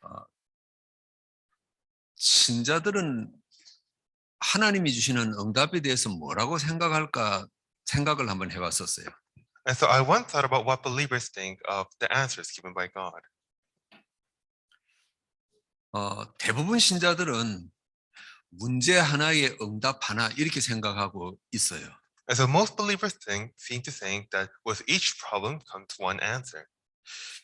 어, 신자들은 하나님이 주시는 응답에 대해서 뭐라고 생각할까 생각을 한번 해봤었어요. And so I once thought about what believers think of the answers given by God. 대부분 신자들은 문제 하나에 응답 하나 이렇게 생각하고 있어요. And so most believers seem to think that with each problem comes one answer.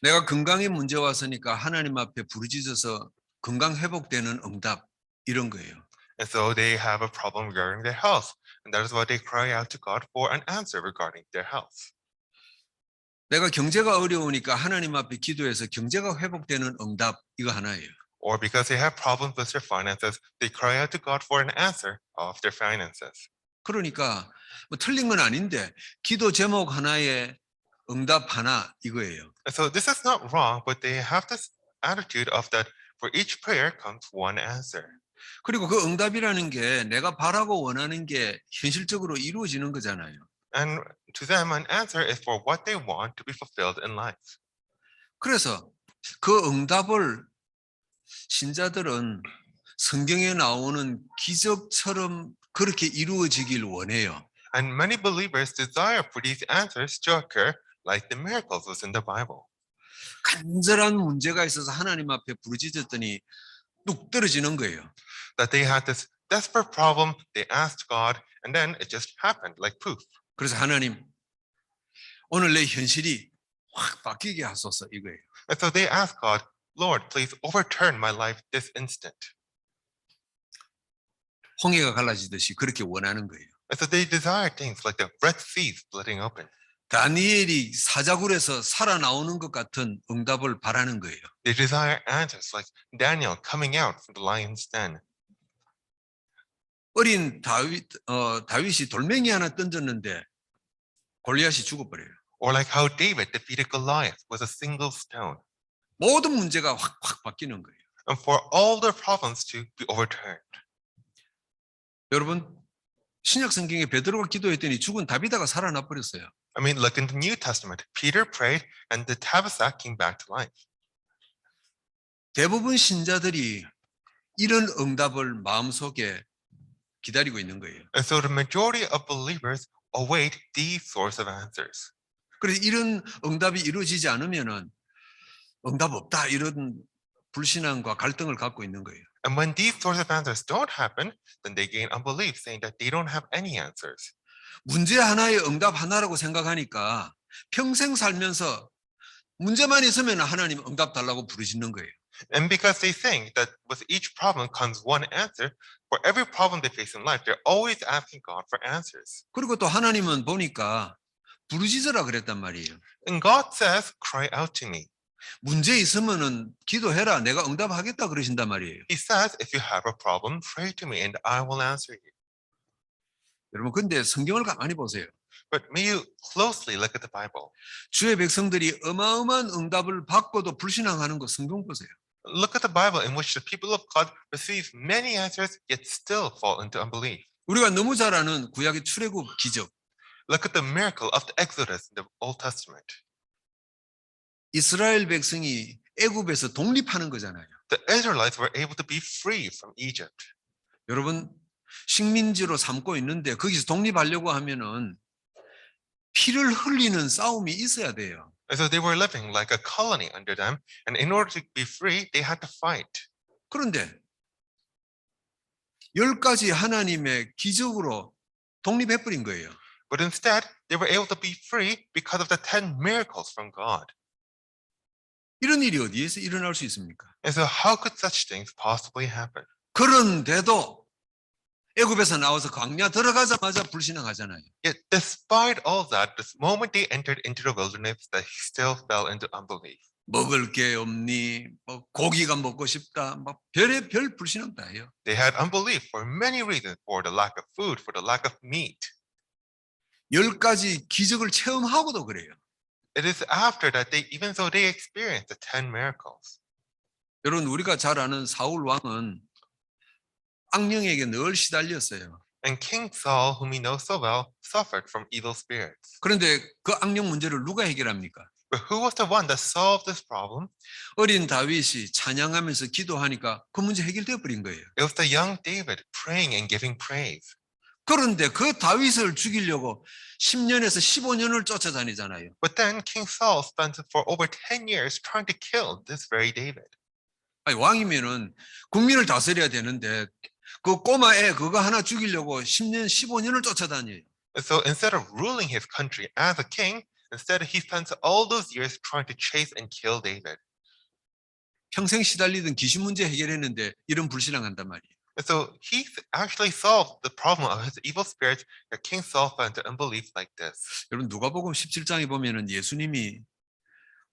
내가 건강에 문제 왔으니까 하나님 앞에 부르짖어서 건강 회복되는 응답 이런 거예요. And so they have a problem regarding their health. And that is why they cry out to God for an answer regarding their health. 내가 경제가 어려우니까 하나님 앞에 기도해서 경제가 회복되는 응답 이거 하나예요. Or because they have problems with their finances, they cry out to God for an answer of their finances. 그러니까 뭐 틀린 건 아닌데 기도 제목 하나에 응답 하나 이거예요. And so this is not wrong, but they have this attitude of that for each prayer comes one answer. 그리고 그 응답이라는 게 내가 바라고 원하는 게 현실적으로 이루어지는 거잖아요. And to them, an answer is for what they want to be fulfilled in life. 그래서 그 응답을 신자들은 성경에 나오는 기적처럼 그렇게 이루어지길 원해요. And many believers desire for these answers to occur like the miracles within the Bible. 간절한 문제가 있어서 하나님 앞에 부르짖었더니 뚝 떨어지는 거예요. That they had this desperate problem, they asked God, and then it just happened like poof. 그래서 하나님 오늘 내 현실이 확 바뀌게 하소서 이거예요. And so they asked God, Lord, please overturn my life this instant. 홍해가 갈라지듯이 그렇게 원하는 거예요. And so they desire things like the Red Sea splitting open. 다니엘이 사자굴에서 살아나오는 것 같은 응답을 바라는 거예요. They desire answers like Daniel coming out from the lion's den. 어린 다윗이 돌멩이 하나 던졌는데 골리앗이 죽어버려요. Or like how David defeated Goliath with a single stone. 모든 문제가 확 바뀌는 거예요. And for all their problems to be overturned. 여러분 신약 성경에 베드로가 기도했더니 죽은 다비다가 살아나 버렸어요. I mean, look in the New Testament. Peter prayed and the Tabitha came back to life. 대부분 신자들이 이런 응답을 마음속에 기다리고 있는 거예요. And so the majority of believers await these sorts of answers. 그래서 이런 응답이 이루어지지 않으면은 응답 없다 이런 불신앙과 갈등을 갖고 있는 거예요. And when these sorts of answers don't happen, then they gain unbelief, saying that they don't have any answers. 문제 하나에 응답 하나라고 생각하니까 평생 살면서 문제만 있으면 하나님 응답 달라고 부르짖는 거예요. And because they think that with each problem comes one answer, for every problem they face in life, they're always asking God for answers. 그리고 또 하나님은 보니까 부르짖으라 그랬단 말이에요. And God says, cry out to me. 문제 있으면은 기도해라. 내가 응답하겠다 그러신단 말이에요. He says, if you have a problem, pray to me and I will answer you. 여러분 근데 성경을 가만히 보세요. But may you closely look at the Bible. 주의 백성들이 어마어마한 응답을 받고도 불신앙하는 거 성경 보세요. Look at the Bible in which the people of God receive many answers yet still fall into unbelief. 우리가 너무 잘 아는 구약의 출애굽 기적. Look at the miracle of the Exodus in the Old Testament. 이스라엘 백성이 애굽에서 독립하는 거잖아요. The Israelites were able to be free from Egypt. 여러분 식민지로 삼고 있는데 거기서 독립하려고 하면은 피를 흘리는 싸움이 있어야 돼요. And so they were living like a colony under them, and in order to be free, they had to fight. 그런데 10가지 하나님의 기적으로 독립해버린 거예요. But instead, they were able to be free because of the 10 miracles from God. 이런 일이 어디에서 일어날 수 있습니까? And so how could such things possibly happen? 그런데도 애굽에서 나와서 광야 들어가자마자 불신앙하잖아요. Yet despite all that, the moment they entered into the wilderness, they still fell into unbelief. 먹을 게 없니? 뭐 고기가 먹고 싶다. 막 별의별 불신앙 다 해요. They had unbelief for many reasons, for the lack of food, for the lack of meat. 10가지 기적을 체험하고도 그래요. It is after that even though they experienced the 10 miracles. 여러분 우리가 잘 아는 사울 왕은 악령에게 늘 시달렸어요. And King Saul, whom we know so well, suffered from evil spirits. 그런데 그 악령 문제를 누가 해결합니까? But who was the one that solved this problem? 어린 다윗이 찬양하면서 기도하니까 그 문제 해결되어 버린 거예요. It was the young David praying and giving praise. 그런데 그 다윗을 죽이려고 10년에서 15년을 쫓아다니잖아요. But then King Saul spent for over 10 years trying to kill this very David. 아니, 왕이면은 국민을 다스려야 되는데 그 꼬마 애 그거 하나 죽이려고 10년, 15년을 쫓아다녀요. And so instead of ruling his country as a king, instead he spent all those years trying to chase and kill David. 평생 시달리던 귀신 문제 해결했는데 이런 불신앙한단 말이에요. And so he actually solved the problem of his evil spirits that King Saul fell into unbelief like this. 여러분 누가복음 17장에 보면은 예수님이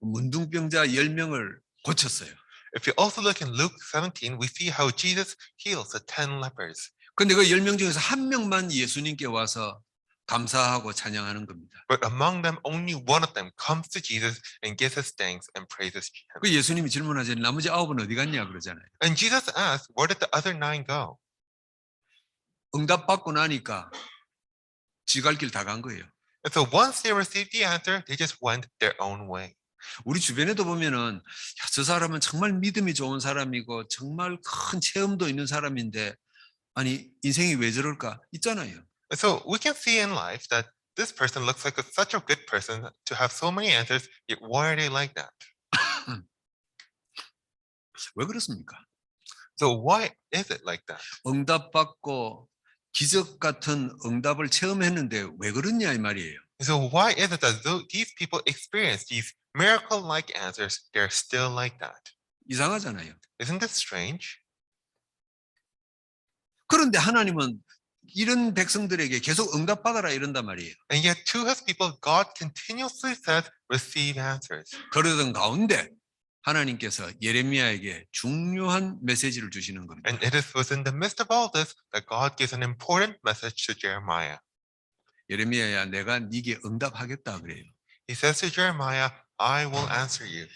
문둥병자 10명을 고쳤어요. If you also look in Luke 17, we see how Jesus heals the 10 lepers. 근데 그 10명 중에서 한 명만 예수님께 와서 감사하고 찬양하는 겁니다. But among them, only one of them comes to Jesus and gives his thanks and praises him. 그 예수님이 질문하잖아요. 나머지 9은 어디 갔냐 그러잖아요. And Jesus asked, where did the other 9 go? 응답받고 나니까 지갈 길 다 간 거예요. And so once they received the answer, they just went their own way. 우리 주변에도 보면은 야, 저 사람은 정말 믿음이 좋은 사람이고 정말 큰 체험도 있는 사람인데 아니 인생이 왜 저럴까 있잖아요. And so we can see in life that this person looks like such a good person to have so many answers, yet why are they like that? 왜 그렇습니까? So why is it like that? 응답받고 기적 같은 응답을 체험했는데 왜 그러냐 이 말이에요. So why is it that though these people experience these miracle-like answers, they're still like that? 이상하잖아요. Isn't this strange? 그런데 하나님은 이런 백성들에게 계속 응답받아라 이런단 말이에요. And yet to his people, God continuously says, receive answers. 그러던 가운데 하나님께서 예레미야에게 중요한 메시지를 주시는 겁니다. And it is within the midst of all this that God gives an important message to Jeremiah. 예레미야야 내가 네게 응답하겠다 그래요. He says to Jeremiah, I will answer you.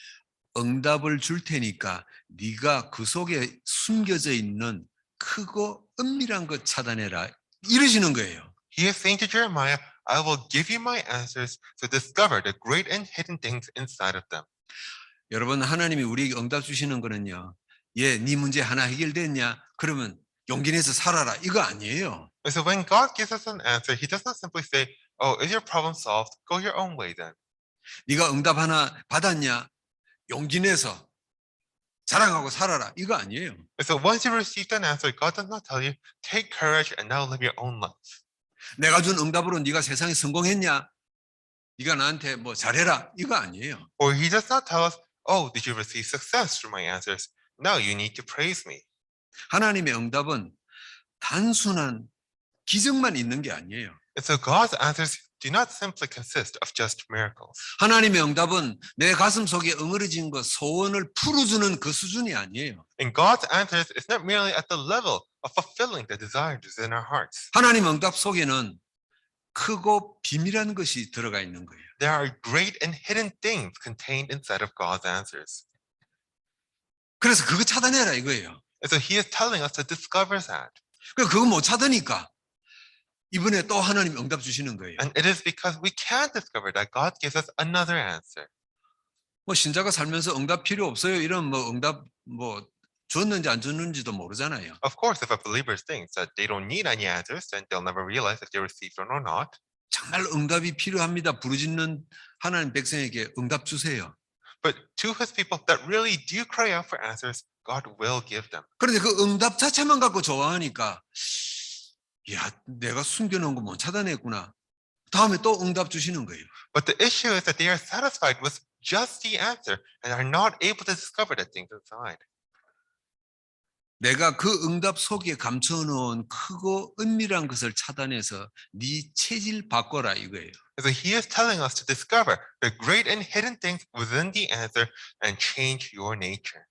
응답을 줄 테니까 네가 그 속에 숨겨져 있는 크고 은밀한 것 찾아내라 이러시는 거예요. He is saying to Jeremiah, I will give you my answers to discover the great and hidden things inside of them. 여러분 하나님이 우리에게 응답 주시는 거는요. 예, 네 문제 하나 해결됐냐? 그러면 용기 내서 살아라 이거 아니에요. And so when God gives us an answer, he does not simply say, oh, is your problem solved? Go your own way then. 네가 응답 하나 받았냐? 용기 내서 자랑하고 살아라 이거 아니에요. And so once you received an answer, God does not tell you, take courage and now live your own life. 내가 준 응답으로 네가 세상에 성공했냐? 네가 나한테 뭐 잘해라 이거 아니에요. Or he does not tell us, oh, did you receive success through my answers? Now you need to praise me. 하나님의 응답은 단순한 기적만 있는 게 아니에요. And so God's answers do not simply consist of just miracles. 하나님의 응답은 내 가슴 속에 응어리진 것 소원을 풀어주는 그 수준이 아니에요. And God's answers is not merely at the level of fulfilling the desires in our hearts. 하나님 응답 속에는 크고 비밀한 것이 들어가 있는 거예요. There are great and hidden things contained inside of God's answers. 그래서 그거 찾아내라 이거예요. And so he is telling us to discover that. 그거 못 찾으니까 이번에 또 하나님 응답 주시는 거예요. And it is because we can't discover that God gives us another answer. 뭐 신자가 살면서 응답 필요 없어요. 이런 뭐 응답 뭐 줬는지 안 줬는지도 모르잖아요. Of course, if a believer thinks that they don't need any answers, then they'll never realize if they received it or not. 정말 응답이 필요합니다. 부르짖는 하나님 백성에게 응답 주세요. But to his people that really do cry out for answers, God will give them. 그런데 그 응답 자체만 갖고 좋아하니까 야, 내가 숨겨놓은 거 못 찾아냈구나. 다음에 또 응답 주시는 거예요. But the issue is that they are satisfied with just the answer and are not able to discover the things inside. 내가 그 응답 속에 감춰놓은 크고 은밀한 것을 찾아내서 네 체질 바꿔라 이거예요. So he is telling us to discover the great and hidden things within the answer and change your nature.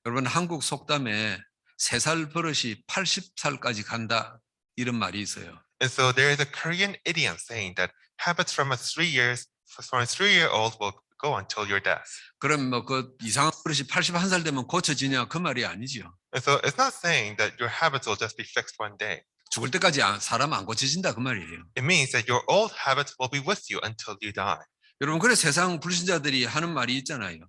여러분 한국 속담에 3살 버릇이 80살까지 간다 이런 말이 있어요. And so there is a Korean idiom saying that habits from a 3-year-old will go until your death. 그럼 뭐 그 이상한 버릇이 81살 되면 고쳐지냐 그 말이 아니죠. And so it's not saying that your habits will just be fixed one day. 죽을 때까지 사람 안 고쳐진다 그 말이에요. It means that your old habits will be with you until you die. 여러분, 그래 세상 불신자들이 하는 말이 있잖아요.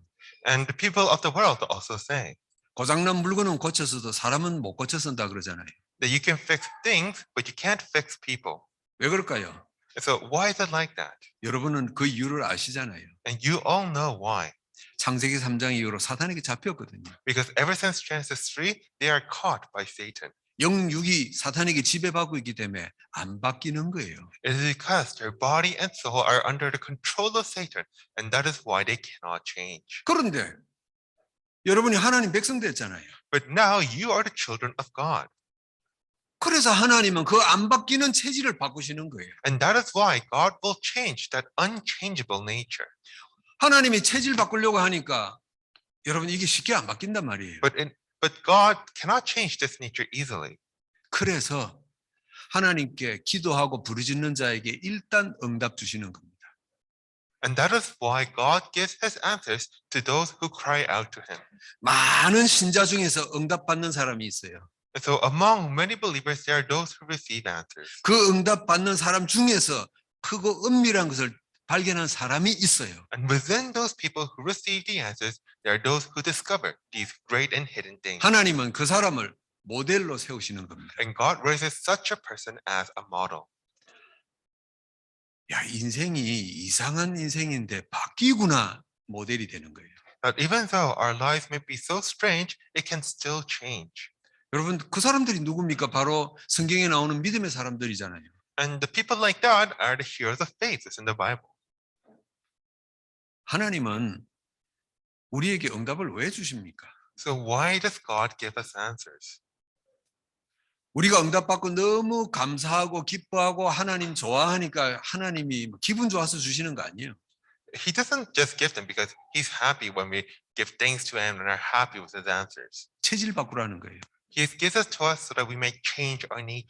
And the people of the world also say 고장난 물건은 고쳐서도 사람은 못 고쳐 쓴다 그러잖아요. that you can fix things, but you can't fix people. 왜 그럴까요? And so why is it like that? 여러분은 그 이유를 아시잖아요. And you all know why. 창세기 3장 이후로 사탄에게 잡혔거든요. Because ever since Genesis 3, they are caught by Satan. 영육이 사탄에게 지배받고 있기 때문에 안 바뀌는 거예요. It is because their body and soul are under the control of Satan, and that is why they cannot change. 그런데 여러분이 하나님 백성 됐잖아요. But now you are the children of God. 그래서 하나님은 그 안 바뀌는 체질을 바꾸시는 거예요. And that is why God will change that unchangeable nature. 하나님이 체질 바꾸려고 하니까 여러분 이게 쉽게 안 바뀐단 말이에요. But God cannot change this nature easily. 그래서 하나님께 기도하고 부르짖는 자에게 일단 응답 주시는 겁니다. And that is why God gives his answers to those who cry out to him. 많은 신자 중에서 응답받는 사람이 있어요. And so among many believers, there are those who receive answers. 그 응답받는 사람 중에서 크고 은밀한 것을 발견한 사람이 있어요. And within those people who receive the answers, there are those who discover these great and hidden things. 하나님은 그 사람을 모델로 세우시는 겁니다. And God raises such a person as a model. 야, 인생이 이상한 인생인데 바뀌구나 모델이 되는 거예요. That even though our lives may be so strange, it can still change. 여러분, 그 사람들이 누굽니까? 바로 성경에 나오는 믿음의 사람들이잖아요. And the people like that are the heroes of faith in the Bible. 하나님은 우리에게 응답을 왜 주십니까? So why does God give us answers? 우리가 응답받고 너무 감사하고 기뻐하고 하나님 좋아하니까 하나님이 기분 좋아서 주시는 거 아니에요. He doesn't just give them because he's happy when we give thanks to him and are happy with his answers. 체질 바꾸라는 거예요. He gives us to us so that we may change our nature.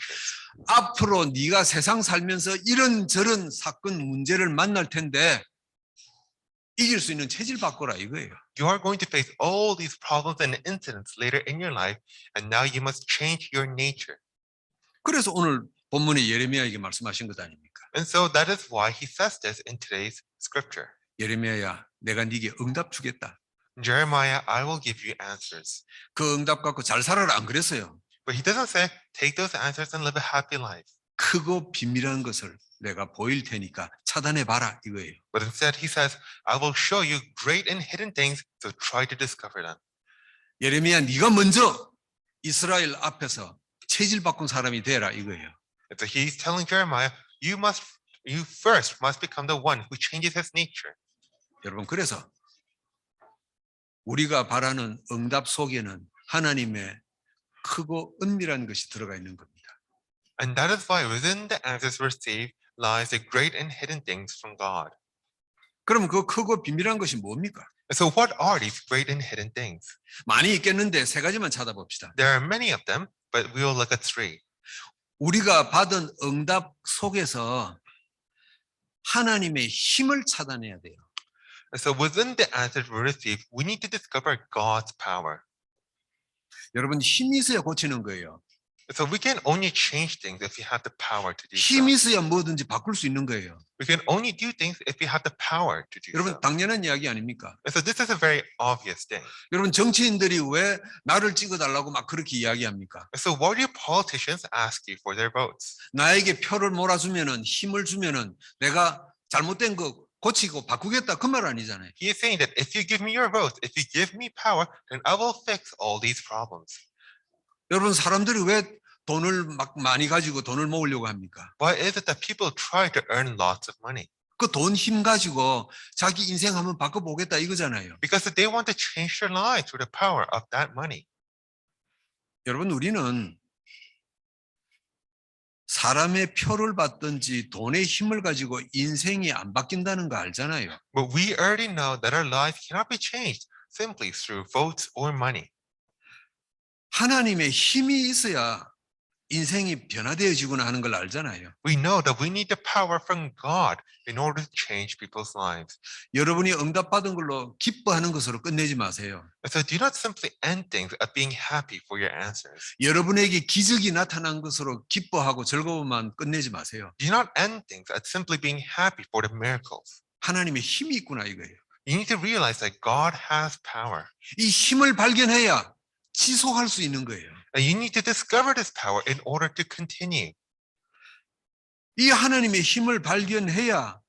앞으로 네가 세상 살면서 이런저런 사건 문제를 만날 텐데 이길 수 있는 체질 바꾸라 이거예요. You are going to face all these problems and incidents later in your life, and now you must change your nature. 그래서 오늘 본문에 예레미야에게 말씀하신 것 아닙니까? And so that is why he says this in today's scripture. 예레미야야, 내가 네게 응답 주겠다. Jeremiah, I will give you answers. 그 응답 갖고 잘 살아라 안 그랬어요. But he doesn't say, take those answers and live a happy life. 크고 비밀한 것을 내가 보일 테니까 차단해 봐라 이거예요. But instead he says, I will show you great and hidden things, so try to discover them. 예레미야, 네가 먼저 이스라엘 앞에서 체질 바꾼 사람이 되라 이거예요. And so he's telling Jeremiah, you first must become the one who changes his nature. 여러분, 그래서 우리가 바라는 응답 속에는 하나님의 크고 은밀한 것이 들어가 있는 겁니다. And that is why within the answers received lies the great and hidden things from God. 그럼 그 크고 비밀한 것이 뭡니까? And so what are these great and hidden things? 많이 있겠는데 세 가지만 찾아봅시다. There are many of them, but we will look at three. 우리가 받은 응답 속에서 하나님의 힘을 찾아내야 돼요. And so within the answers we receive, we need to discover God's power. 여러분, 힘이 있어야 고치는 거예요. And so we can only change things if we have the power to do so. 힘이 있어야 뭐든지 바꿀 수 있는 거예요. We can only do things if we have the power to do 여러분, so. 당연한 이야기 아닙니까? And so this is a very obvious thing. 여러분, 정치인들이 왜 나를 찍어달라고 막 그렇게 이야기합니까? And so why do politicians ask you for their votes? 나에게 표를 몰아주면은 힘을 주면은 내가 잘못된 거 고치고 바꾸겠다 그 말 아니잖아요. He is saying that if you give me your votes, if you give me power, then I will fix all these problems. 여러분, 사람들이 왜 돈을 막 많이 가지고 돈을 모으려고 합니까? Why is it that people try to earn lots of money? 그 돈 힘 가지고 자기 인생 한번 바꿔보겠다 이거잖아요. Because they want to change their lives through the power of that money. 여러분, 우리는 사람의 표를 받든지 돈의 힘을 가지고 인생이 안 바뀐다는 거 알잖아요. But we already know that our lives cannot be changed simply through votes or money. 하나님의 힘이 있어야 인생이 변화되어지구나 하는 걸 알잖아요. We know that we need the power from God in order to change people's lives. 여러분이 응답받은 걸로 기뻐하는 것으로 끝내지 마세요. And so do not simply end things at being happy for your answers. 여러분에게 기적이 나타난 것으로 기뻐하고 즐거움만 끝내지 마세요. Do not end things at simply being happy for the miracles. 하나님의 힘이 있구나 이거예요. You need to realize that God has power. 이 힘을 발견해야 지속할 수 있는 거예요. And you need to discover this power in order to continue. 이 하나님의 힘을 발견해야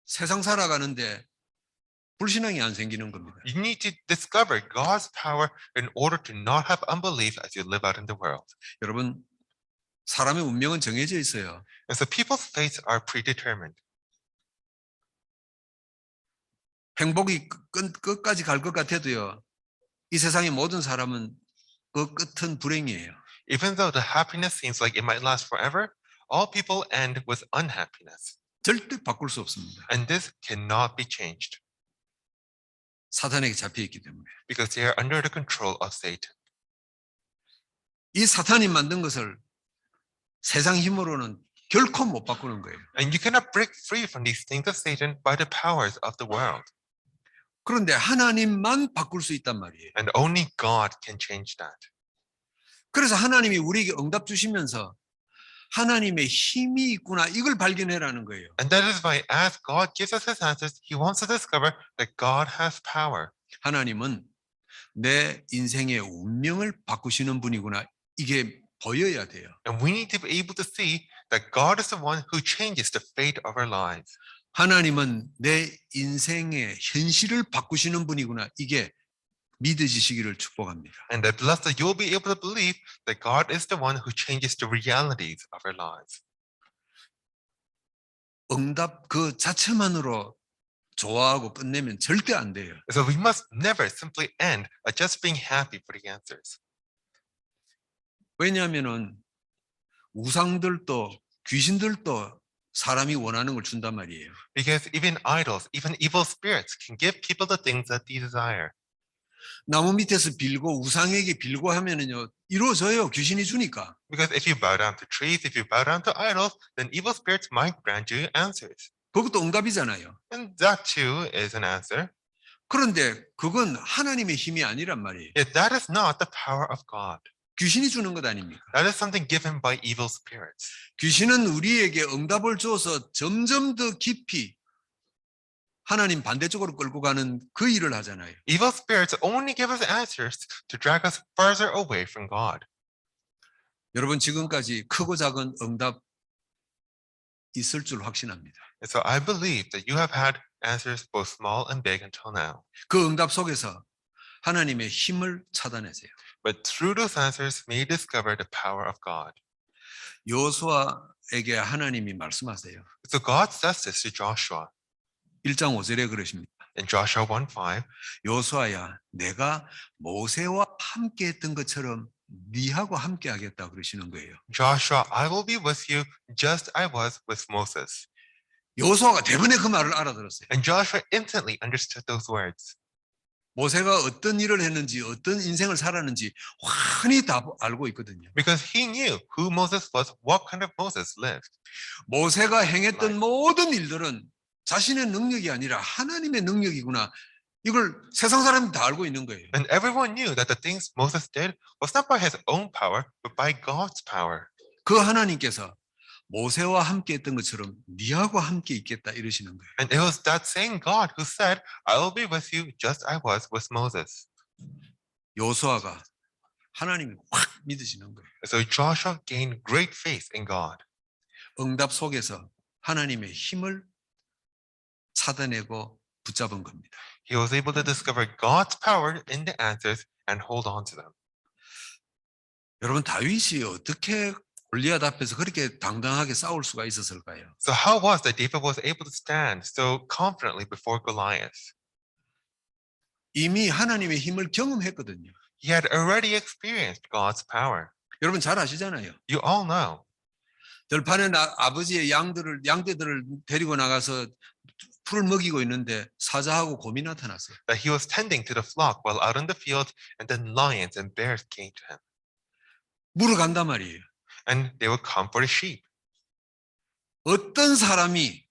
세상 살아가는데 불신앙이 안 생기는 겁니다. You need to discover God's power in order to not have unbelief as you live out in the world. 여러분, 사람의 운명은 정해져 있어요. And so people's fates are predetermined. 행복이 끝까지 갈 것 같아도요. 이 세상의 모든 사람은 그 끝은 불행이에요. Even though the happiness seems like it might last forever, all people end with unhappiness. 절대 바꿀 수 없습니다. And this cannot be changed 사탄에게 잡혀 있기 때문에. because they are under the control of Satan. 이 사탄이 만든 것을 세상 힘으로는 결코 못 바꾸는 거예요. And you cannot break free from these things of Satan by the powers of the world. 그런데 하나님만 바꿀 수 있단 말이에요. And only God can change that. 그래서 하나님이 우리에게 응답 주시면서 하나님의 힘이 있구나 이걸 발견해라는 거예요. And that is why as God gives us his answers, he wants to discover that God has power. 하나님은 내 인생의 운명을 바꾸시는 분이구나 이게 보여야 돼요. And we need to be able to see that God is the one who changes the fate of our lives. 하나님은 내 인생의 현실을 바꾸시는 분이구나 이게 믿어지시기를 축복합니다. And I bless that you'll be able to believe that God is the one who changes the realities of our lives. 응답 그 자체만으로 좋아하고 끝내면 절대 안 돼요. So we must never simply end at just being happy for the answers. 왜냐하면은 우상들도 귀신들도 사람이 원하는 걸 준단 말이에요. Because even idols, even evil spirits can give people the things that they desire. 나무 밑에서 빌고 우상에게 빌고 하면은요 이루어져요. 귀신이 주니까. Because if you bow down to trees, if you bow down to idols, then evil spirits might grant you answers. 그것도 응답이잖아요. And that too is an answer. 그런데 그건 하나님의 힘이 아니란 말이에요. Yet that is not the power of God. 귀신이 주는 것 아닙니까? That is something given by evil spirits. 귀신은 우리에게 응답을 줘서 점점 더 깊이 하나님 반대쪽으로 끌고 가는 그 일을 하잖아요. Evil spirits only give us answers to drag us further away from God. 여러분 지금까지 크고 작은 응답 있을 줄 확신합니다. And so I believe that you have had answers both small and big until now. 그 응답 속에서 하나님의 힘을 찾아내세요. But through those answers, may you discover the power of God. 여호수아에게 하나님이 말씀하세요. So God says this to Joshua 1장 5절에 그러십니다. in Joshua 1:5. 여호수아야, 내가 모세와 함께 했던 것처럼 네하고 함께 하겠다 그러시는 거예요. Joshua, I will be with you just I was with Moses. 여호수아가 대번에 그 말을 알아들었어요. And Joshua instantly understood those words. 모세가 어떤 일을 했는지 어떤 인생을 살았는지 환히 다 알고 있거든요. Because he knew who Moses was, what kind of Moses lived. 모세가 행했던 모든 일들은 자신의 능력이 아니라 하나님의 능력이구나. 이걸 세상 사람이 다 알고 있는 거예요. And everyone knew that the things Moses did was not by his own power, but by God's power. 그 하나님께서 모세와 함께 했던 것처럼 네하고 함께 있겠다 이러시는 거예요. And it was that same God who said, I will be with you just I was with Moses. 여호수아가 하나님을 확 믿으시는 거예요. So Joshua gained great faith in God. 응답 속에서 하나님의 힘을 찾아내고 붙잡은 겁니다. He was able to discover God's power in the answers and hold on to them. 여러분 다윗이 어떻게 골리앗 앞에서 그렇게 당당하게 싸울 수가 있었을까요? So how was that David was able to stand so confidently before Goliath? 이미 하나님의 힘을 경험했거든요. He had already experienced God's power. 여러분 잘 아시잖아요. You all know. 들판에 아버지의 양떼들을 데리고 나가서 풀을 먹이고 있는데 사자하고 곰이 나타났어요. That he was tending to the flock while out in the field, and then lions and bears came to him. 물어간단 말이에요. And they would come for the sheep. 어떤 사람이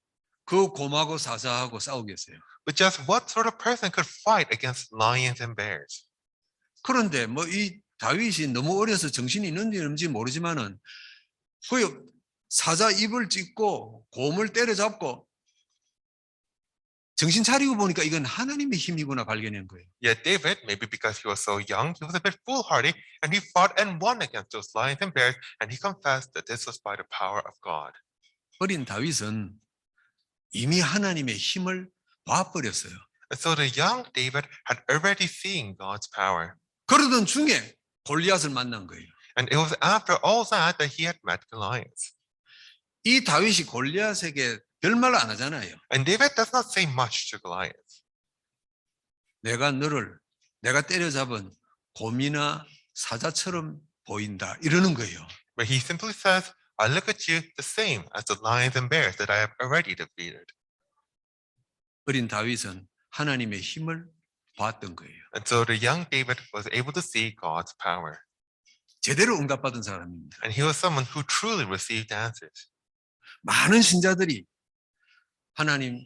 그 곰하고 사자하고 싸우겠어요? But just what sort of person could fight against lions and bears? 그런데 뭐 이 다윗이 너무 어려서 정신이 있는지 없는지 모르지만은 그 사자 입을 찢고 곰을 때려잡고 정신 차리고 보니까 이건 하나님의 힘이구나 발견한 거예요. Yet David, maybe because he was so young, he was a bit foolhardy, and he fought and won against those lions and bears, and he confessed that this was by the power of God. 어린 다윗은 이미 하나님의 힘을 봐버렸어요. And so the young David had already seen God's power. 그러던 중에 골리앗을 만난 거예요. And it was after all that that he had met Goliath. 이 다윗이 골리앗에게 별말 안 하잖아요. And David does not say much to Goliath. 내가 때려잡은 곰이나 사자처럼 보인다 이러는 거예요. But he simply says, I look at you the same as the lions and bears that I have already defeated. 어린 다윗은 하나님의 힘을 봤던 거예요. And so the young David was able to see God's power. 제대로 응답받은 사람입니다. And he was someone who truly received answers. 많은 신자들이 하나님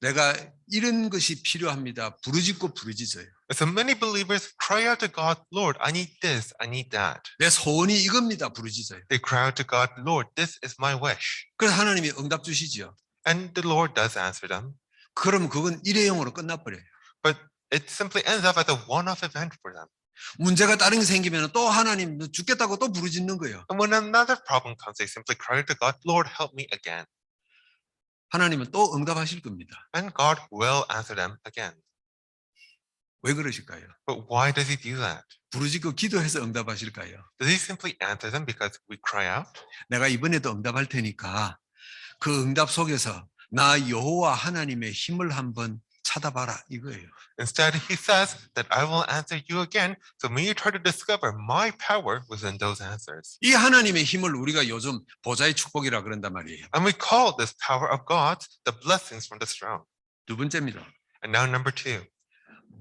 내가 이런 것이 필요합니다. 부르짖고 부르짖어요. And so many believers cry out to God, Lord, I need this, I need that. 내 소원이 이겁니다. 부르짖어요. They cry out to God, Lord, this is my wish. 그래서 하나님이 응답 주시죠. And the Lord does answer them. 그럼 그건 일회용으로 끝나버려요. But it simply ends up as a one-off event for them. 문제가 다른 게 생기면 또 하나님 너 죽겠다고 또 부르짖는 거예요. And when another problem comes, they simply cry to God, Lord, help me again. 하나님은 또 응답하실 겁니다. And God will answer them again. 왜 그러실까요? But why does he do that? 부르짖고 기도해서 응답하실까요? Does he simply answer them because we cry out? 내가 이번에도 응답할 테니까 그 응답 속에서 나 여호와 하나님의 힘을 한번 찾아봐라 이거예요. Instead, he says that I will answer you again. So may you try to discover my power within those answers. 이 하나님의 힘을 우리가 요즘 보좌의 축복이라 그런단 말이에요. And we call this power of God the blessings from the throne. 두 번째입니다. And now number two,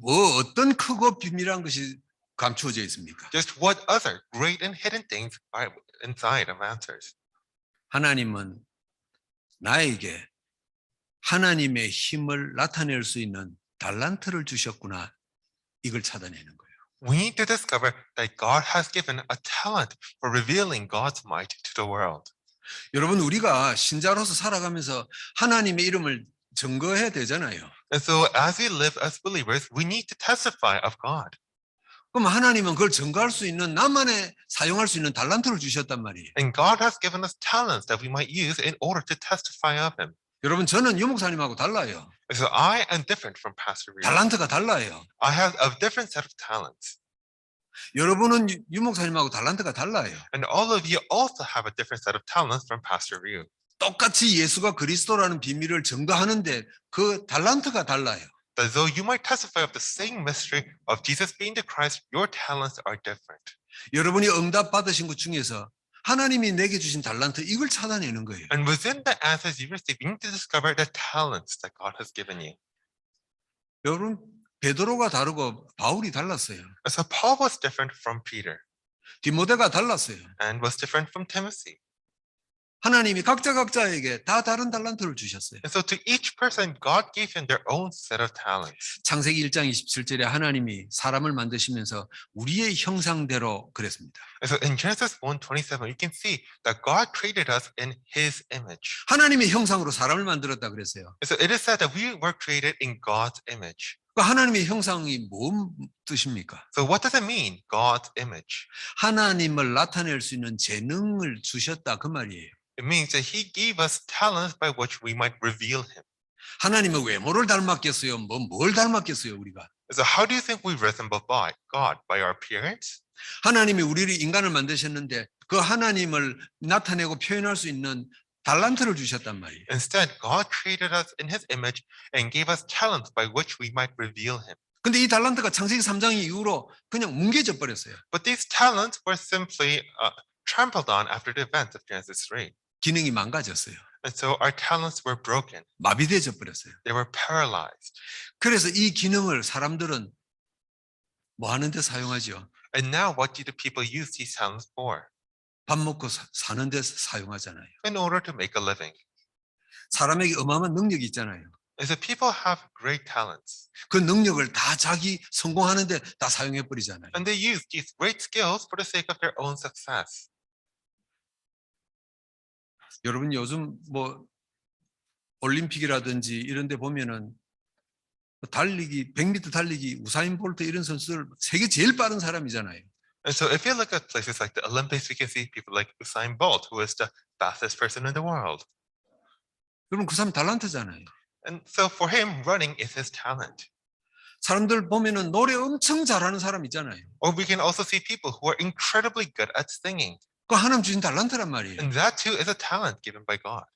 뭐 어떤 크고 비밀한 것이 감추어져 있습니까? just what other great and hidden things are inside of answers? 하나님은 나에게 하나님의 힘을 나타낼 수 있는 달란트를 주셨구나. 이걸 찾아내는 거예요. We need to discover that God has given a talent for revealing God's might to the world. 여러분 우리가 신자로서 살아가면서 하나님의 이름을 증거해야 되잖아요. And so as we live as believers, we need to testify of God. 그럼 하나님은 그걸 증거할 수 있는 나만의 사용할 수 있는 달란트를 주셨단 말이에요. And God has given us talents that we might use in order to testify of Him. 여러분 저는 유 목사님하고 달라요. And so I am different from Pastor Ryu. 달란트가 달라요. I have a different set of talents. 여러분은 유 목사님하고 달란트가 달라요. And all of you also have a different set of talents from Pastor Ryu. 똑같이 예수가 그리스도라는 비밀을 증거하는데 그 달란트가 달라요. That though you might testify of the same mystery of Jesus being the Christ, your talents are different. 여러분이 응답 받으신 것 중에서 하나님이 내게 주신 달란트 이걸 찾아내는 거예요. And within the answers you receive, you need to discover the talents that God has given you. 여러분 베드로가 다르고 바울이 달랐어요. And so Paul was different from Peter 디모데가 달랐어요. and was different from Timothy. 하나님이 각자에게 다 다른 달란트를 주셨어요. And so to each person, God gave him their own set of talents. 창세기 1장 27절에 하나님이 사람을 만드시면서 우리의 형상대로 그랬습니다. And so in Genesis 1:27, you can see that God created us in His image. 하나님의 형상으로 사람을 만들었다 그랬어요. And so it is said that we were created in God's image. 그 하나님의 형상이 뭔 뜻입니까? So what does it mean, God's image? 하나님을 나타낼 수 있는 재능을 주셨다 그 말이에요. It means that He gave us talents by which we might reveal Him. 하나님의 외모를 닮았겠어요? 뭘 닮았겠어요 우리가? So how do you think we resemble God? By our appearance? 하나님이 우리를 인간을 만드셨는데 그 하나님을 나타내고 표현할 수 있는 달란트를 주셨단 말이에요. Instead, God created us in His image and gave us talents by which we might reveal Him. 근데 이 달란트가 창세기 3장 이후로 그냥 뭉개져 버렸어요. But these talents were simply trampled on after the events of Genesis 3. 기능이 망가졌어요. And so our talents were broken. 마비되어 버렸어요. They were paralyzed. 그래서 이 기능을 사람들은 뭐 하는 데 사용하죠? And now what do the people use these talents for? 밥 먹고 사는 데 사용하잖아요. In order to make a living. 사람에게 어마어마한 능력이 있잖아요. And so people have great talents. 그 능력을 다 자기 성공하는 데 다 사용해 버리잖아요. And they use these great skills for the sake of their own success. 여러분 요즘 뭐 올림픽이라든지 이런 데 보면은 달리기 100m 달리기 우사인 볼트 이런 선수들 세계 제일 빠른 사람이잖아요. And so if you look at places like the Olympics, we can see people like Usain Bolt, who is the fastest person in the world. 그러면 그 사람 달란트잖아요. And so for him, running is his talent. 사람들 보면은 노래 엄청 잘하는 사람 있잖아요. Or we can also see people who are incredibly good at singing. 그 하나님 주신 달란트란 말이에요. And that too is a talent given by God.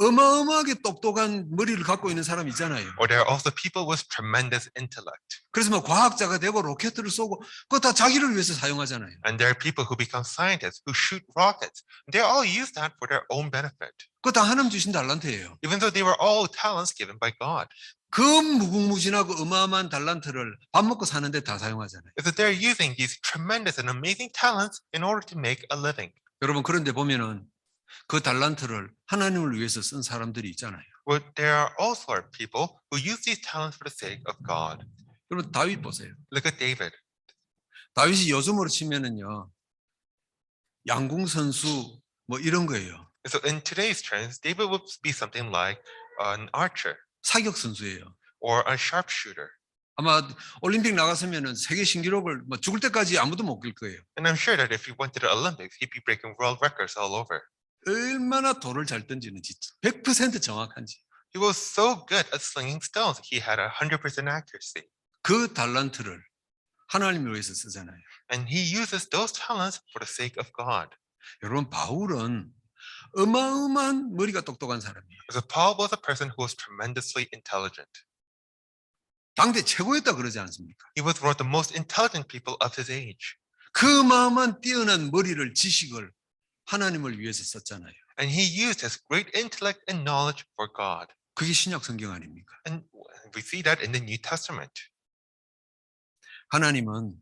어마어마하게 똑똑한 머리를 갖고 있는 사람 있잖아요. Or there are also people with tremendous intellect. 그래서 뭐 과학자가 되고 로켓을 쏘고 그거 다 자기를 위해서 사용하잖아요. And there are people who become scientists, who shoot rockets. They all use that for their own benefit, 그거 다 하나님 주신 달란트예요. even though they were all talents given by God. 그 무궁무진하고 어마어마한 달란트를 밥 먹고 사는데 다 사용하잖아요. Is that they're using these tremendous and amazing talents in order to make a living. 여러분 그런데 보면은 그 달란트를 하나님을 위해서 쓴 사람들이 있잖아요. But there are also people who use these talents for the sake of God. 여러분 다윗 보세요. Look at David. 다윗이 요즘으로 치면은요 양궁 선수 뭐 이런 거예요. So in today's trends, David would be something like an archer 사격 선수예요. or a sharpshooter. 아마 올림픽 나갔으면은 세계 신기록을 뭐 죽을 때까지 아무도 못 깰 거예요. And I'm sure that if he went to the Olympics, he'd be breaking world records all over. 얼마나 돌을 잘 던지는지 100% 정확한지. He was so good at slinging stones. He had 100% accuracy. 그 달란트를 하나님을 위해서 쓰잖아요. And he uses those talents for the sake of God. 여러분 바울은 어마어마한 머리가 똑똑한 사람이에요. So Paul was a person who was tremendously intelligent. 당대 최고였다 그러지 않습니까? He was one of the most intelligent people of his age. 그 어마어마한 뛰어난 머리를 지식을 하나님을 위해서 썼잖아요. And he used his great intellect and knowledge for God. 그게 신약 성경 아닙니까? And we see that in the New Testament. 하나님은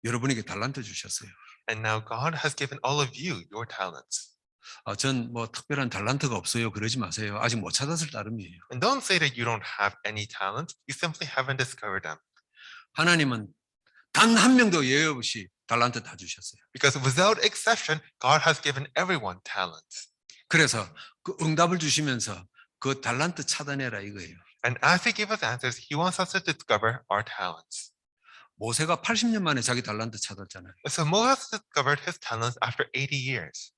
여러분에게 달란트 주셨어요. And now God has given all of you your talents. 전 뭐 특별한 달란트가 없어요. 그러지 마세요. 아직 못 찾았을 따름이에요. And don't say that you don't have any talents. You simply haven't discovered them. 하나님은 단 한 명도 예외 없이 달란트 다 주셨어요. Because without exception, God has given everyone talents. 그래서 그 응답을 주시면서 그 달란트 찾아내라 이거예요. And as he gives us answers, he wants us to discover our talents. 모세가 80년 만에 자기 달란트 찾았잖아요. So Moses discovered his talents after 80 years.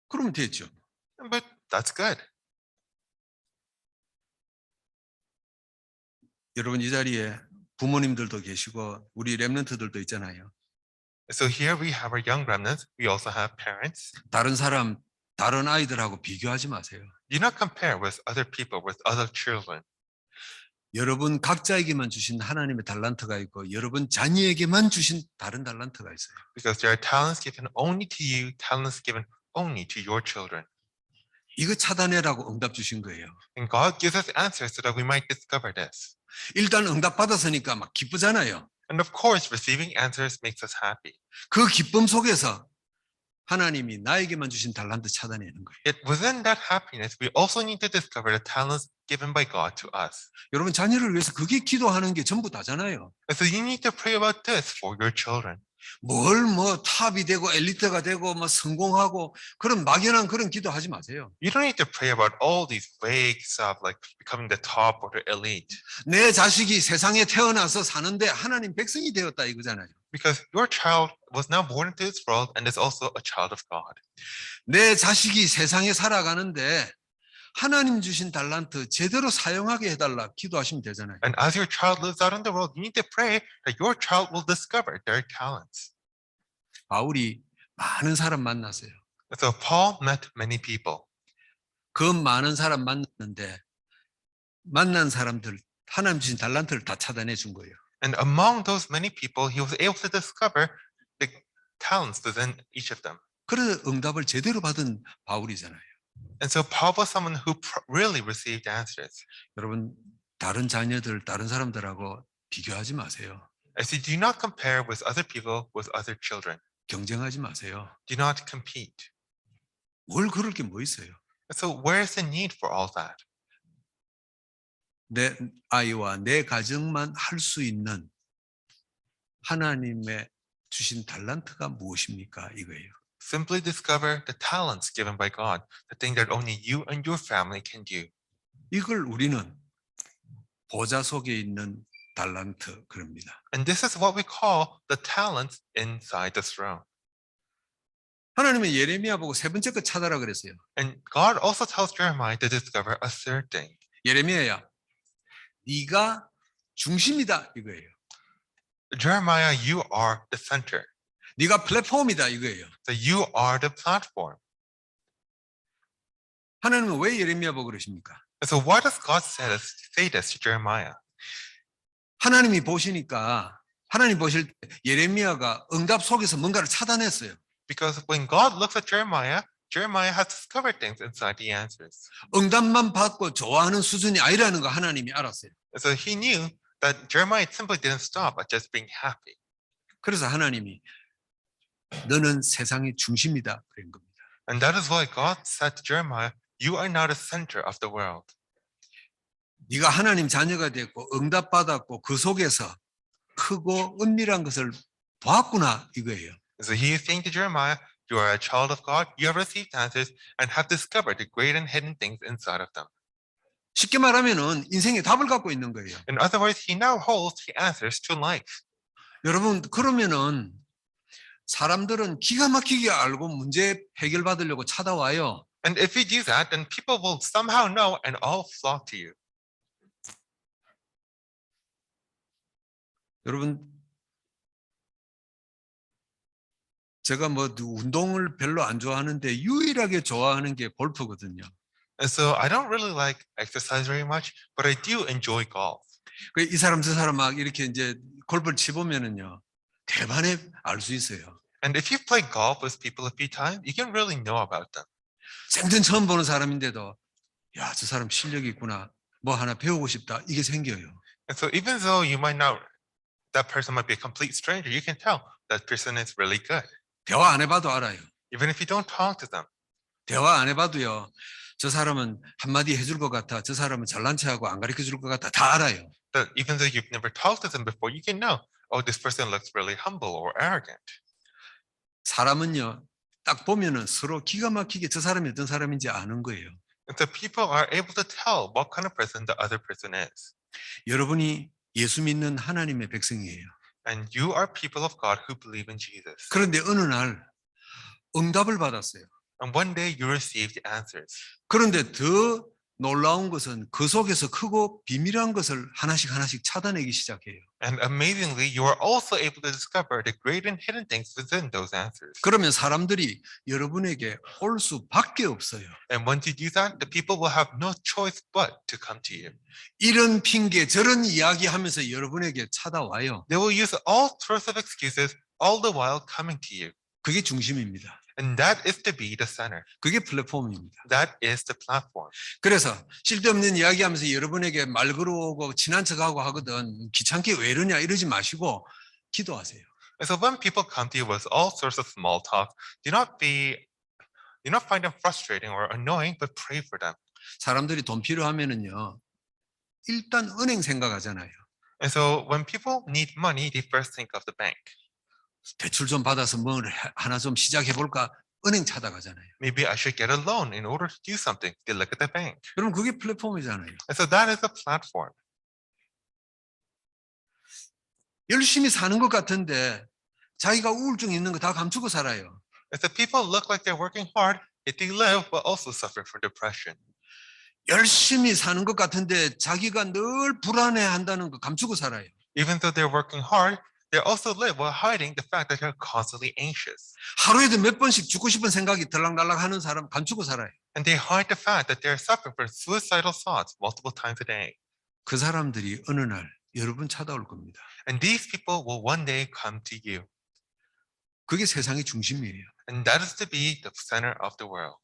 그러면 됐죠. But that's good. 여러분 이 자리에 부모님들도 계시고 우리 렘넌트들도 있잖아요. So here we have our young remnants. We also have parents. 다른 사람, 다른 아이들하고 비교하지 마세요. Do not compare with other people, with other children. 여러분 각자에게만 주신 하나님의 달란트가 있고 여러분 자녀에게만 주신 다른 달란트가 있어요. Because there are talents given only to you, talents given only to your children. 이거 찾아내라고 응답 주신 거예요. And God gives us answers so that we might discover this. 일단 응답 받았으니까 막 기쁘잖아요. And of course, receiving answers makes us happy. 그 기쁨 속에서 하나님이 나에게만 주신 달란트 찾아내는 거예요. Yet within that happiness, we also need to discover the talents given by God to us. 여러분 자녀를 위해서 그게 기도하는 게 전부 다잖아요. And so you need to pray about this for your children. 뭘 뭐 탑이 되고 엘리트가 되고 뭐 성공하고 그런 막연한 그런 기도하지 마세요. You don't need to pray about all these vague stuff like becoming the top or the elite. 내 자식이 세상에 태어나서 사는데 하나님 백성이 되었다 이거잖아요. Because your child was now born into this world and is also a child of God. 내 자식이 세상에 살아가는데 하나님 주신 달란트 제대로 사용하게 해달라 기도하시면 되잖아요. And as your child lives out in the world, you need to pray that your child will discover their talents. 바울이 많은 사람 만났어요. So Paul met many people. 그 많은 사람 만났는데 만난 사람들 하나님 주신 달란트를 다 찾아내 준 거예요. And among those many people, he was able to discover the talents within each of them. 그래서 응답을 제대로 받은 바울이잖아요. And so Paul was someone who really received answers. 여러분 다른 자녀들 다른 사람들하고 비교하지 마세요. As you do not compare with other people, with other children. 경쟁하지 마세요. Do not compete. 뭘 그럴 게 뭐 있어요. So where is the need for all that? 내 아이와 내 가정만 할 수 있는 하나님의 주신 달란트가 무엇입니까? 이거예요. Simply discover the talents given by God, the thing that only you and your family can do. 이걸 우리는 보좌 속에 있는 달란트 그럽니다. And this is what we call the talents inside the throne. 하나님은 예레미야 보고 세 번째 거 찾아라 그랬어요. And God also tells Jeremiah to discover a third thing. 예레미야야, 네가 중심이다 이거예요. Jeremiah, you are the center. 네가 플랫폼이다 이거예요. So you are the platform. 하나님은 왜 예레미야 보고 그러십니까? And so why does God say this to Jeremiah? 하나님이 보시니까 하나님 보실 때 예레미야가 응답 속에서 뭔가를 찾아냈어요. Because when God looks at Jeremiah, Jeremiah has discovered things inside the answers. 응답만 받고 좋아하는 수준이 아니라는 거 하나님이 알았어요. And so he knew that Jeremiah simply didn't stop at just being happy. 그래서 하나님이 너는 세상의 중심이다 그런 겁니다. And that is why God said to Jeremiah, you are now the center of the world. 네가 하나님 자녀가 됐고 응답받았고 그 속에서 크고 은밀한 것을 보았구나 이거예요. So he is saying to Jeremiah, you are a child of God, you have received answers and have discovered the great and hidden things inside of them. 쉽게 말하면은 인생의 답을 갖고 있는 거예요. In other words, he now holds the answers to life. 여러분 그러면은 사람들은 기가 막히게 알고 문제 해결받으려고 찾아와요. And if you do that, then people will somehow know and all flock to you. 여러분 제가 뭐 운동을 별로 안 좋아하는데 유일하게 좋아하는 게 골프거든요. And so I don't really like exercise very much, but I do enjoy golf. 이 사람 저 사람 막 이렇게 이제 골프를 치보면은요 대반에 알 수 있어요. And if you play golf with people a few times, you can really know about them. 생전 처음 보는 사람인데도 야, 저 사람 실력이 있구나. 뭐 하나 배우고 싶다. 이게 생겨요. And so even though you might not, that person might be a complete stranger, you can tell that person is really good. 대화 안 해봐도 알아요. Even if you don't talk to them. 대화 안 해봐도요. 저 사람은 한마디 해줄 것 같아. 저 사람은 잘난 체하고 안 가르쳐 줄 것 같아. 다 알아요. That even though you've never talked to them before, you can know, oh, this person looks really humble or arrogant. 사람은요. 딱 보면은 서로 기가 막히게 저 사람이 어떤 사람인지 아는 거예요. And so people are able to tell what kind of person the other person is. 여러분이 예수 믿는 하나님의 백성이에요. And you are people of God who believe in Jesus. 그런데 어느 날 응답을 받았어요. And one day you receive the answers. 그런데 더 놀라운 것은 그 속에서 크고 비밀한 것을 하나씩 찾아내기 시작해요. And amazingly, you are also able to discover the great and hidden things within those answers. 그러면 사람들이 여러분에게 올 수밖에 없어요. And once you do that, the people will have no choice but to come to you. 이런 핑계 저런 이야기하면서 여러분에게 찾아와요. They will use all sorts of excuses all the while coming to you. 그게 중심입니다. And that is to be the center. 그게 플랫폼입니다. That is the platform. 그래서 쓸데없는 이야기하면서 여러분에게 말 걸어오고 친한 척하고 하거든 귀찮게 왜 이러냐 이러지 마시고 기도하세요. And so when people come to you with all sorts of small talk, do not find them frustrating or annoying, but pray for them. 사람들이 돈 필요하면은요 일단 은행 생각하잖아요. And so when people need money, they first think of the bank. 대출 좀 받아서 뭘 하나 좀 시작해 볼까 은행 찾아가잖아요. Maybe I should get a loan in order to do something. They look at the bank. 그럼 그게 플랫폼이잖아요. And so that is a platform. 열심히 사는 것 같은데 자기가 우울증 있는 거 다 감추고 살아요. And so people look like they're working hard, yet they live but also suffer from depression. 열심히 사는 것 같은데 자기가 늘 불안해한다는 거 감추고 살아요. Even though they're working hard, they also live while hiding the fact that they're constantly anxious. 하루에도 몇 번씩 죽고 싶은 생각이 들락날락 하는 사람 감추고 살아요. And they hide the fact that they're suffering from suicidal thoughts multiple times a day. 그 사람들이 어느 날 여러분 찾아올 겁니다. And these people will one day come to you. 그게 세상의 중심이에요. And that is to be the center of the world.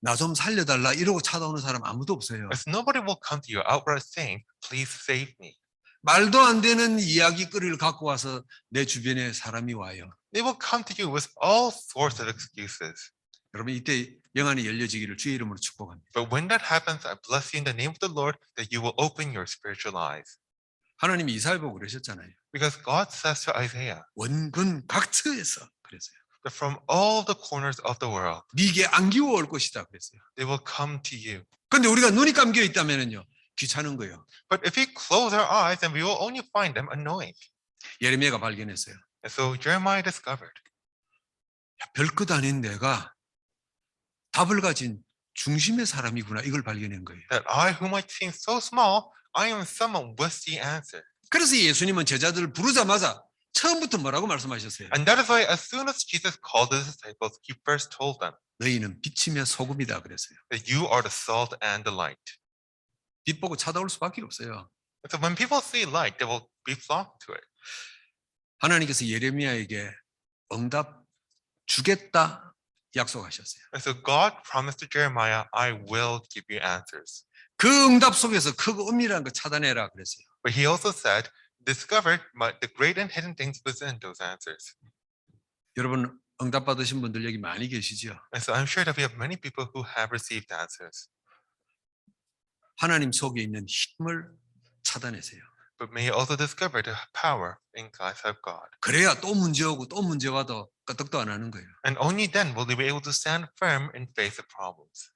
나 좀 살려달라 이러고 찾아오는 사람 아무도 없어요. As nobody will come to you outright saying, please save me. 말도 안 되는 이야기거리를 갖고 와서 내 주변에 사람이 와요. They will come to you with all sorts of excuses. 여러분 이때 영안이 열려지기를 주의 이름으로 축복합니다. But when that happens, I bless you in the name of the Lord that you will open your spiritual eyes. 하나님이 이사야 보고 그러셨잖아요. Because God says to Isaiah 원근 각처에서 그랬어요. that from all the corners of the world, 네게 안기워 올 것이다 그랬어요. they will come to you. 근데 우리가 눈이 감겨 있다면은요. 귀찮은 거예요. But if we close our eyes, then we will only find them annoying. 예레미야가 발견했어요. And so Jeremiah discovered 별것 아닌 내가 답을 가진 중심의 사람이구나, 이걸 발견한 거예요. that I, who might seem so small, I am someone with the answer. 그래서 예수님은 제자들을 부르자마자 처음부터 뭐라고 말씀하셨어요? And that is why as soon as Jesus called his disciples, he first told them 너희는 빛이며 소금이다 그랬어요. that you are the salt and the light. 빛 보고 찾아올 수밖에 없어요. And so when people see light, they will be flocked to it. 하나님께서 예레미야에게 응답 주겠다 약속하셨어요. And so God promised to Jeremiah, I will give you answers. 그 응답 속에서 크고 은밀한 거 찾아내라 그랬어요. But he also said, discover the great and hidden things within those answers. 여러분 응답 받으신 분들 여기 많이 계시죠? And so I'm sure that we have many people who have received answers. 하나님 속에 있는 힘을 찾아내세요. But may you also discover the power in God's of God. 그래야 또 문제 오고 또 문제 와도 끄떡도 안 하는 거예요. And only then will you be able to stand firm in face of problems.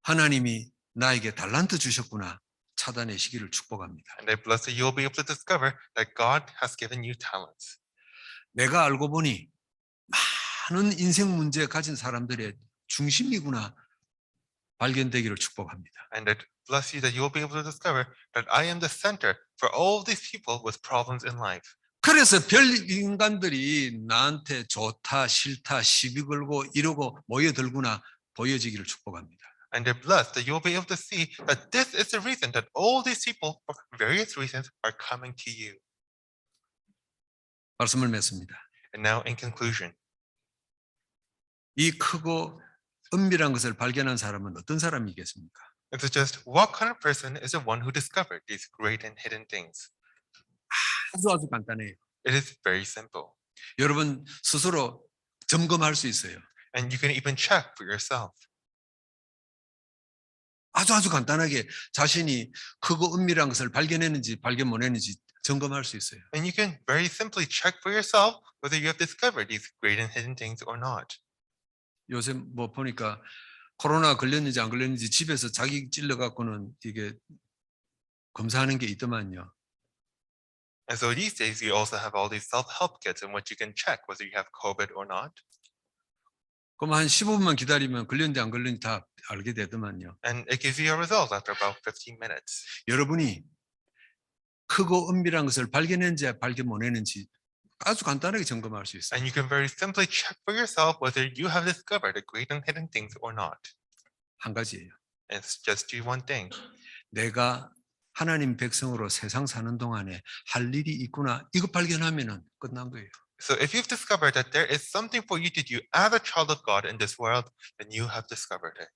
하나님이 나에게 달란트 주셨구나 찾아내시기를 축복합니다. And I bless that you'll be able to discover that God has given you talents. 내가 알고 보니 많은 인생 문제 가진 사람들의 중심이구나 발견되기를 축복합니다. And that bless you that you'll be able to discover that I am the center for all these people with problems in life. 그래서 별 인간들이 나한테 좋다 싫다 시비 걸고 이러고 모여들구나 보여지기를 축복합니다. And they're blessed that you'll be able to see that this is the reason that all these people, for various reasons, are coming to you. 말씀을 맺습니다. And now, in conclusion, 이 크고 은밀한 것을 발견한 사람은 어떤 사람이겠습니까? and so just what kind of person is the one who discovered these great and hidden things? 아주 간단해요. It is very simple. 여러분 스스로 점검할 수 있어요. And you can even check for yourself. 아주 간단하게 자신이 크고 은밀한 것을 발견했는지 발견 못했는지 점검할 수 있어요. And you can very simply check for yourself whether you have discovered these great and hidden things or not. 요새 뭐 보니까 코로나 걸렸는지 안 걸렸는지 집에서 자기 찔러 갖고는 이게 검사하는 게 있더만요. And so these days, you also have all these self-help kits in which you can check whether you have COVID or not. 그럼 한 15분만 기다리면 걸렸는지 안 걸렸는지 다 알게 되더만요. And it gives you a result after about 15 minutes. 여러분이 크고 은밀한 것을 발견했는지 발견 못했는지 아주 간단하게 점검할 수 있어요. And you can very simply check for yourself whether you have discovered the great and hidden things or not. 한 가지예요. And it's just do one thing. 내가 하나님 백성으로 세상 사는 동안에 할 일이 있구나. 이거 발견하면은 끝난 거예요. So if you've discovered that there is something for you to do as a child of God in this world, then you have discovered it.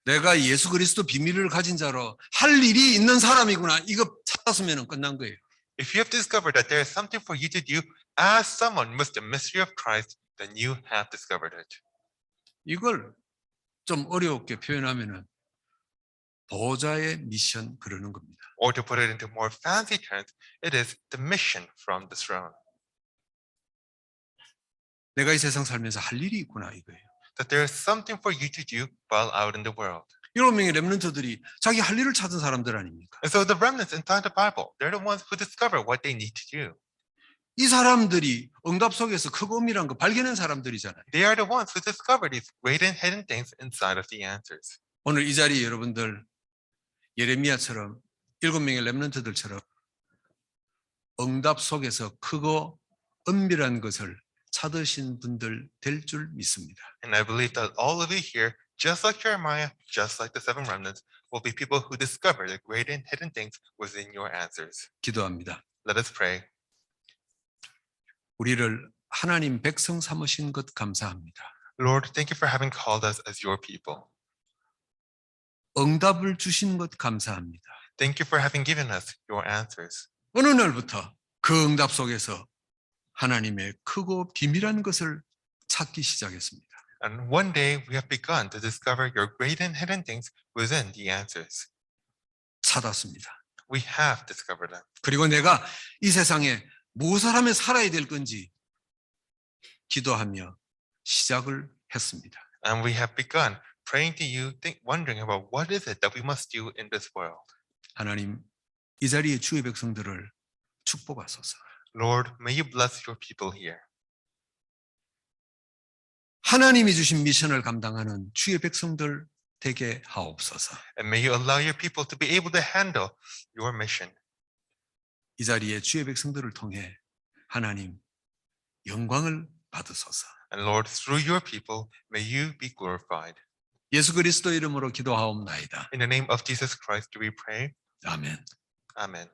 내가 예수 그리스도 비밀을 가진 자로 할 일이 있는 사람이구나. 이거 찾았으면은 끝난 거예요. If you have discovered that there is something for you to do as someone with the mystery of Christ, then you have discovered it. 이걸 좀 어렵게 표현하면은 보좌의 미션 그러는 겁니다. Or to put it into more fancy terms, it is the mission from the throne. 내가 이 세상 살면서 할 일이 있구나 이거예요. That there is something for you to do while out in the world. 7명의 렘넌트들이 자기 할 일을 찾은 사람들 아닙니까? And so the remnants inside the Bible, they're the ones who discover what they need to do. 이 사람들이 응답 속에서 크고 은밀한 거 발견한 사람들이잖아요. They are the ones who discover these great and hidden things inside of the answers. 오늘 이 자리에 여러분들 예레미야처럼 7명의 렘넌트들처럼 응답 속에서 크고 은밀한 것을 찾으신 분들 될 줄 믿습니다. And I believe that all of you here, just like Jeremiah, just like the seven remnants, will be people who discover the great and hidden things within your answers. 기도합니다. Let us pray. 우리를 하나님 백성 삼으신 것 감사합니다. Lord, thank you for having called us as your people. 응답을 주신 것 감사합니다. Thank you for having given us your answers. 어느 날부터 그 응답 속에서 하나님의 크고 비밀한 것을 찾기 시작했습니다. And one day we have begun to discover your great and hidden things within the answers. 찾았습니다. We have discovered them. 그리고 내가 이 세상에 무엇을 하며 살아야 될 건지 기도하며 시작을 했습니다. And we have begun praying to you, wondering about what is it that we must do in this world. 하나님, 이 자리에 주의 백성들을 축복하소서. Lord, may you bless your people here. 하나님이 주신 미션을 감당하는 주의 백성들 되게 하옵소서. And may you allow your people to be able to handle your mission. 이 자리에 주의 백성들을 통해 하나님 영광을 받으소서. And Lord, through your people, may you be glorified. 예수 그리스도 이름으로 기도하옵나이다. In the name of Jesus Christ do we pray. 아멘. Amen.